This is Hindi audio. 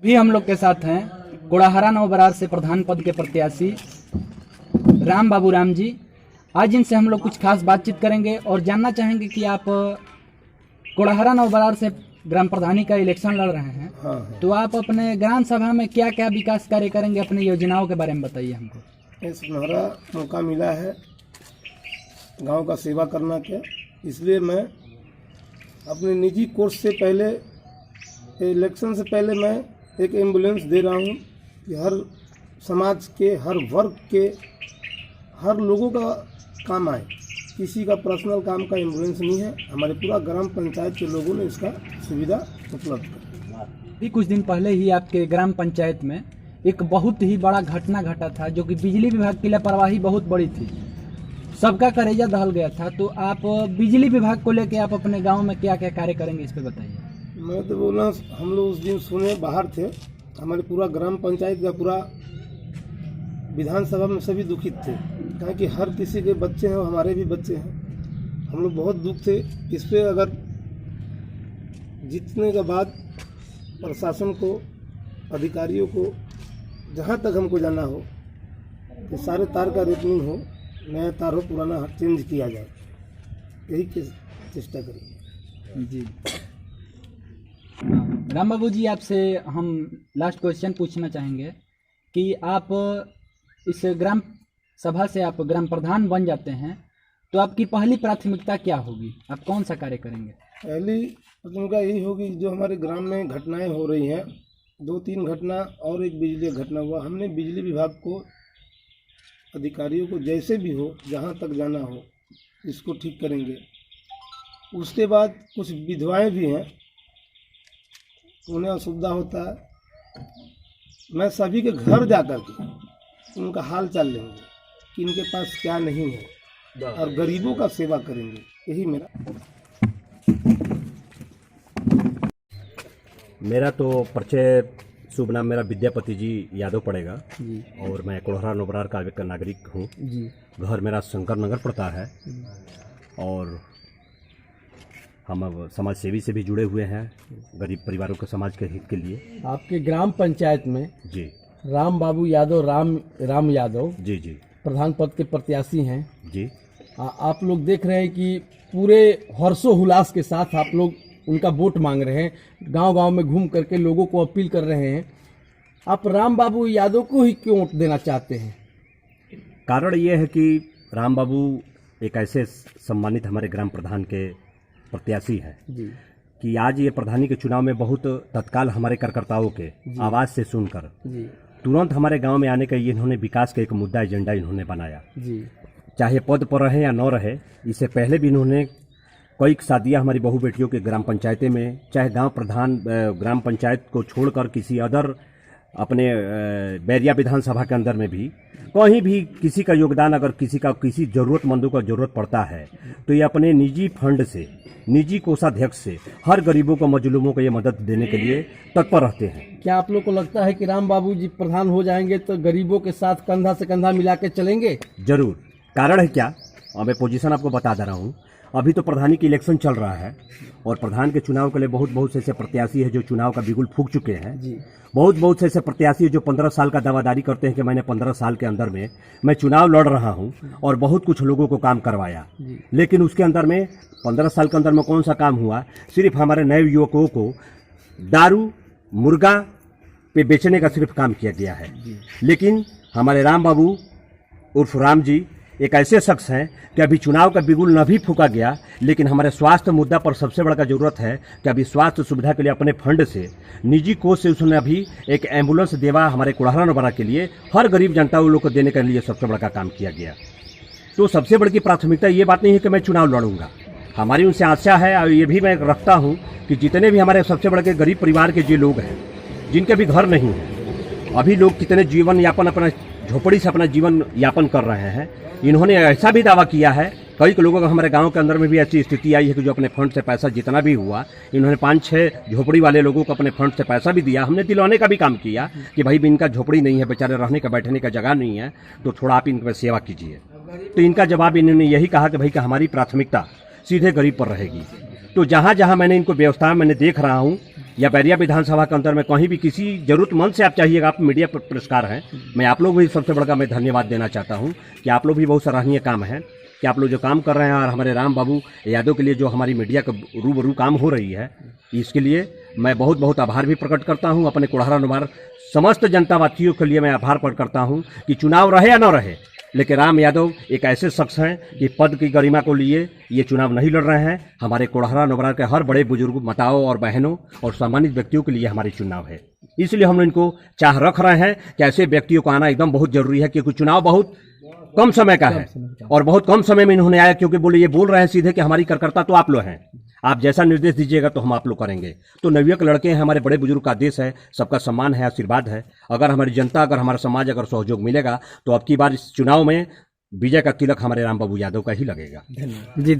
भी हम लोग के साथ हैं कोड़ाहरा नवबरार से प्रधान पद के प्रत्याशी राम बाबू राम जी। आज इनसे हम लोग कुछ खास बातचीत करेंगे और जानना चाहेंगे कि आप कोड़ाहरा नवबरार से ग्राम प्रधानी का इलेक्शन लड़ रहे हैं। हाँ। तो आप अपने ग्राम सभा में क्या क्या विकास कार्य करेंगे, अपनी योजनाओं के बारे में बताइए हमको। एक सुनहरा मौका मिला है गांव का सेवा करना के, इसलिए मैं अपने निजी कोर्स से पहले, इलेक्शन से पहले मैं एक एम्बुलेंस दे रहा हूं कि हर समाज के, हर वर्ग के, हर लोगों का काम आए। किसी का पर्सनल काम का एम्बुलेंस नहीं है, हमारे पूरा ग्राम पंचायत के लोगों ने इसका सुविधा उपलब्ध कर। भी कुछ दिन पहले ही आपके ग्राम पंचायत में एक बहुत ही बड़ा घटना घटा था, जो कि बिजली विभाग की लापरवाही बहुत बड़ी थी, सबका कलेजा दहल गया था। तो आप बिजली विभाग को लेकर आप अपने गांव में क्या क्या कार्य करेंगे, इस पे बताइए। मैं तो बोला, हम लोग उस दिन सुने बाहर थे, हमारे पूरा ग्राम पंचायत का पूरा विधानसभा में सभी दुखित थे, कहा कि हर किसी के बच्चे हैं, हमारे भी बच्चे हैं। हम लोग बहुत दुख थे इस पे। अगर जीतने के बाद प्रशासन को, अधिकारियों को, जहाँ तक हमको जाना हो कि सारे तार का रेपनिंग हो, नया तार हो, पुराना चेंज किया जाए, यही चेष्टा करेंगे जी। राम बाबू जी, आपसे हम लास्ट क्वेश्चन पूछना चाहेंगे कि आप इस ग्राम सभा से आप ग्राम प्रधान बन जाते हैं तो आपकी पहली प्राथमिकता क्या होगी, आप कौन सा कार्य करेंगे? पहली प्राथमिकता यही होगी, जो हमारे ग्राम में घटनाएं हो रही हैं, 2-3 घटना और एक बिजली घटना हुआ, हमने बिजली विभाग को, अधिकारियों को, जैसे भी हो, जहां तक जाना हो, इसको ठीक करेंगे। उसके बाद कुछ विधवाएं भी हैं, उन्हें असुविधा होता है, मैं सभी के घर जा कर के उनका हाल चाल लेंगे कि इनके पास क्या नहीं है, और गरीबों का सेवा करेंगे, यही मेरा तो परिचय, शुभ नाम मेरा विद्यापति जी यादव पड़ेगा जी। और मैं कोड़ाहरा नवबरार का नागरिक हूँ जी। घर मेरा शंकर नगर पड़ता है और हम अब समाज सेवी से भी जुड़े हुए हैं, गरीब परिवारों के समाज के हित के लिए। आपके ग्राम पंचायत में जी राम बाबू यादव, राम यादव जी प्रधान पद के प्रत्याशी हैं जी। आप लोग देख रहे हैं कि पूरे हर्षोल्लास के साथ आप लोग उनका वोट मांग रहे हैं, गांव-गांव में घूम करके लोगों को अपील कर रहे हैं। आप राम बाबू यादव को ही क्यों वोट देना चाहते हैं? कारण ये है कि राम बाबू एक ऐसे सम्मानित हमारे ग्राम प्रधान के प्रत्याशी हैं जी, कि आज ये प्रधानी के चुनाव में बहुत तत्काल हमारे कार्यकर्ताओं के आवाज़ से सुनकर जी, तुरंत हमारे गांव में आने का ये इन्होंने विकास का एक मुद्दा, एजेंडा इन्होंने बनाया जी। चाहे पद पर रहे या न रहे, इससे पहले भी इन्होंने कई शादियां हमारी बहू बेटियों के ग्राम पंचायतें में, चाहे गांव प्रधान ग्राम पंचायत को छोड़कर किसी अदर अपने बैरिया विधानसभा के अंदर में भी कहीं भी किसी का योगदान, अगर किसी जरूरतमंदों का जरूरत पड़ता है तो ये अपने निजी फंड से, निजी कोषाध्यक्ष से हर गरीबों को, मजलूमों को ये मदद देने के लिए तत्पर रहते हैं। क्या आप लोग को लगता है कि राम बाबू जी प्रधान हो जाएंगे तो गरीबों के साथ कंधा से कंधा मिला के चलेंगे? जरूर। कारण है क्या, और मैं पोजीशन आपको बता दे रहा हूँ। अभी तो प्रधानी की इलेक्शन चल रहा है और प्रधान के चुनाव के लिए बहुत से ऐसे प्रत्याशी है जो चुनाव का बिगुल फूंक चुके हैं जी। बहुत से ऐसे प्रत्याशी है जो 15 साल का दावादारी करते हैं कि मैंने 15 साल के अंदर में मैं चुनाव लड़ रहा हूं और बहुत कुछ लोगों को काम करवाया, लेकिन उसके अंदर में 15 साल के अंदर में कौन सा काम हुआ? सिर्फ हमारे नए युवकों को दारू, मुर्गा पे बेचने का सिर्फ काम किया गया है। लेकिन हमारे राम बाबू उर्फ राम जी एक ऐसे शख्स हैं कि अभी चुनाव का बिगुल न भी फूका गया, लेकिन हमारे स्वास्थ्य मुद्दा पर सबसे बड़ा जरूरत है कि अभी स्वास्थ्य सुविधा के लिए अपने फंड से, निजी कोष से उसने अभी एक एम्बुलेंस देवा हमारे कोड़ाहरा नवबरार के लिए, हर गरीब जनता लोग को देने के लिए सबसे बड़ा काम किया गया। तो सबसे बड़ी प्राथमिकता ये बात नहीं है कि मैं चुनाव लड़ूंगा, हमारी उनसे आशा है और ये भी मैं रखता हूँ कि जितने भी हमारे सबसे बड़े गरीब परिवार के जो लोग हैं, जिनके भी घर नहीं है, अभी लोग कितने जीवन यापन, अपना झोपड़ी से अपना जीवन यापन कर रहे हैं। इन्होंने ऐसा भी दावा किया है, कई लोगों का हमारे गांव के अंदर में भी ऐसी स्थिति आई है कि जो अपने फंड से पैसा जितना भी हुआ, इन्होंने 5-6 झोपड़ी वाले लोगों को अपने फंड से पैसा भी दिया। हमने दिलवाने का भी काम किया कि भाई इनका झोपड़ी नहीं है, बेचारे रहने का, बैठने का जगह नहीं है, तो थोड़ा आप इनकी सेवा कीजिए। तो इनका जवाब इन्होंने यही कहा कि भाई कि हमारी प्राथमिकता सीधे गरीब पर रहेगी। तो जहाँ जहाँ मैंने इनको व्यवस्था मैंने देख रहा हूँ या बैरिया विधानसभा के अंदर में कहीं भी किसी जरूरतमंद से आप चाहिएगा, आप मीडिया पुरस्कार हैं, मैं आप लोग भी सबसे बड़ा मैं धन्यवाद देना चाहता हूं कि आप लोग भी बहुत सराहनीय काम है कि आप लोग जो काम कर रहे हैं और हमारे राम बाबू यादव के लिए जो हमारी मीडिया का रूबरू काम हो रही है, इसके लिए मैं बहुत बहुत आभार भी प्रकट करता हूं। अपने कोढ़ारा नुमार समस्त जनतावासियों के लिए मैं आभार प्रकट करता हूं कि चुनाव रहे या न रहे, लेकिन राम यादव एक ऐसे शख्स हैं कि पद की गरिमा को लिए ये चुनाव नहीं लड़ रहे हैं। हमारे कोढ़ारा नुमार के हर बड़े बुजुर्ग माताओं और बहनों और सम्मानित व्यक्तियों के लिए हमारी चुनाव है, इसलिए हम इनको चाह रख रहे हैं कि ऐसे व्यक्तियों को आना एकदम बहुत जरूरी है, क्योंकि चुनाव बहुत कम समय का है और बहुत कम समय में इन्होंने आया, क्योंकि बोले ये बोल रहे हैं सीधे कि हमारी कार्यकर्ता तो आप लोग हैं, आप जैसा निर्देश दीजिएगा तो हम आप लोग करेंगे। तो नवयुवक लड़के हैं, हमारे बड़े बुजुर्ग का देश है, सबका सम्मान है, आशीर्वाद है। अगर हमारी जनता, अगर हमारा समाज अगर सहयोग मिलेगा तो अब की बार इस चुनाव में विजय का तिलक हमारे राम बाबू यादव का ही लगेगा। जी।